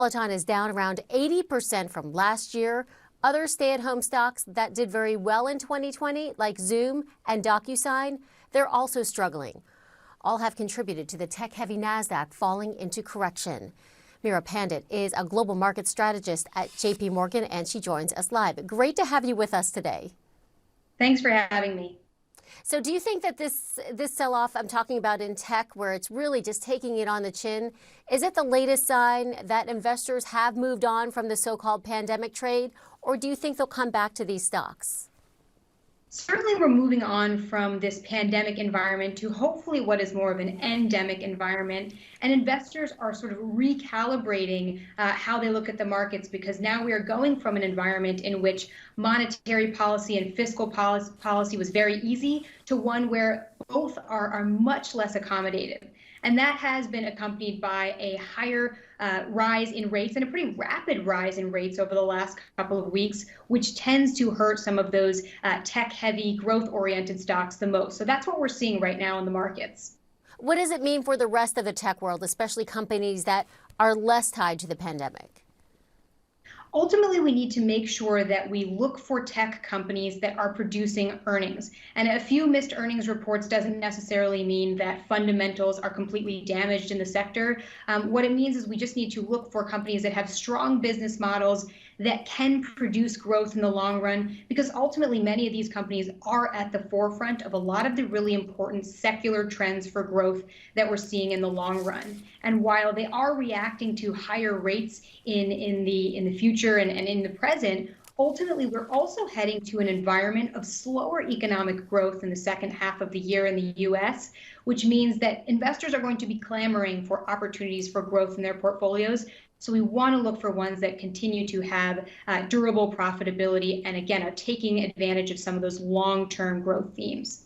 Peloton is down around 80% from last year. Other stay-at-home stocks that did very well in 2020, like Zoom and DocuSign, they're also struggling. All have contributed to the tech-heavy Nasdaq falling into correction. Meera Pandit is a global market strategist at JP Morgan, and she joins us live. Great to have you with us today. Thanks for having me. So do you think that this sell-off I'm talking about in tech, where it's really just taking it on the chin, is it the latest sign that investors have moved on from the so-called pandemic trade, or do you think they'll come back to these stocks? Certainly, we're moving on from this pandemic environment to hopefully what is more of an endemic environment. And investors are sort of recalibrating how they look at the markets, because now we are going from an environment in which monetary policy and fiscal policy was very easy to one where both are much less accommodative. And that has been accompanied by a higher rise in rates and a pretty rapid rise in rates over the last couple of weeks, which tends to hurt some of those tech-heavy, growth-oriented stocks the most. So that's what we're seeing right now in the markets. What does it mean for the rest of the tech world, especially companies that are less tied to the pandemic? Ultimately, we need to make sure that we look for tech companies that are producing earnings. And a few missed earnings reports doesn't necessarily mean that fundamentals are completely damaged in the sector. What it means is we just need to look for companies that have strong business models that can produce growth in the long run, because ultimately many of these companies are at the forefront of a lot of the really important secular trends for growth that we're seeing in the long run. And while they are reacting to higher rates in the future and in the present, ultimately, we're also heading to an environment of slower economic growth in the second half of the year in the U.S., which means that investors are going to be clamoring for opportunities for growth in their portfolios. So we want to look for ones that continue to have durable profitability and, again, are taking advantage of some of those long-term growth themes.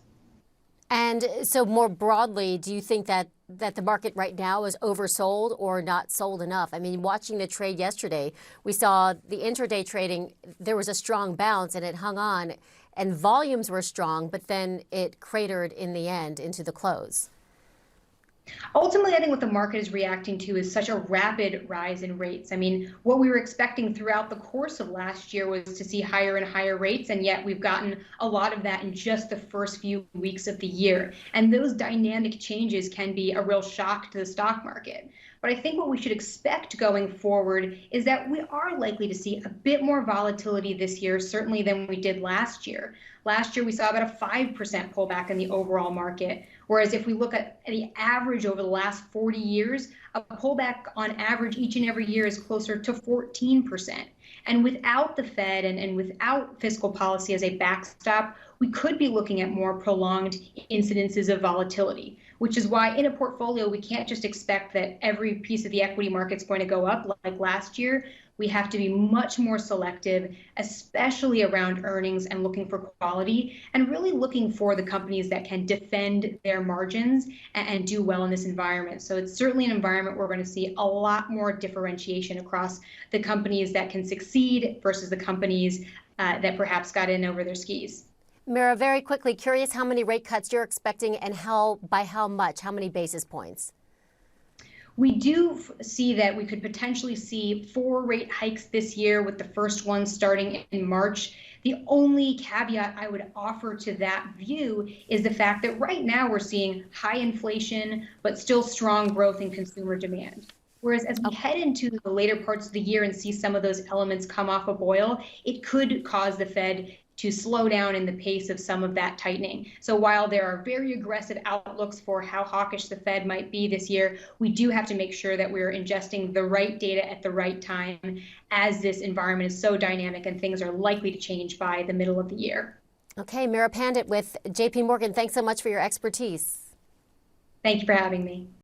And so more broadly, do you think that the market right now is oversold or not sold enough? I mean, watching the trade yesterday, we saw the intraday trading, there was a strong bounce and it hung on, and volumes were strong, but then it cratered in the end into the close. Ultimately, I think what the market is reacting to is such a rapid rise in rates. I mean, what we were expecting throughout the course of last year was to see higher and higher rates, and yet we've gotten a lot of that in just the first few weeks of the year. And those dynamic changes can be a real shock to the stock market. But I think what we should expect going forward is that we are likely to see a bit more volatility this year, certainly than we did last year. Last year, we saw about a 5% pullback in the overall market, whereas if we look at the average over the last 40 years, a pullback on average each and every year is closer to 14%. And without the Fed and without fiscal policy as a backstop, we could be looking at more prolonged incidences of volatility, which is why in a portfolio, we can't just expect that every piece of the equity market's going to go up like last year. We have to be much more selective, especially around earnings and looking for quality, and really looking for the companies that can defend their margins and do well in this environment. So it's certainly an environment where we're going to see a lot more differentiation across the companies that can succeed versus the companies that perhaps got in over their skis. Meera, very quickly, curious how many rate cuts you're expecting and by how much, how many basis points? We do see that we could potentially see 4 rate hikes this year, with the first one starting in March. The only caveat I would offer to that view is the fact that right now we're seeing high inflation, but still strong growth in consumer demand. Whereas as we head into the later parts of the year and see some of those elements come off a boil, it could cause the Fed to slow down in the pace of some of that tightening. So while there are very aggressive outlooks for how hawkish the Fed might be this year, we do have to make sure that we're ingesting the right data at the right time, as this environment is so dynamic and things are likely to change by the middle of the year. Okay, Meera Pandit with JP Morgan, thanks so much for your expertise. Thank you for having me.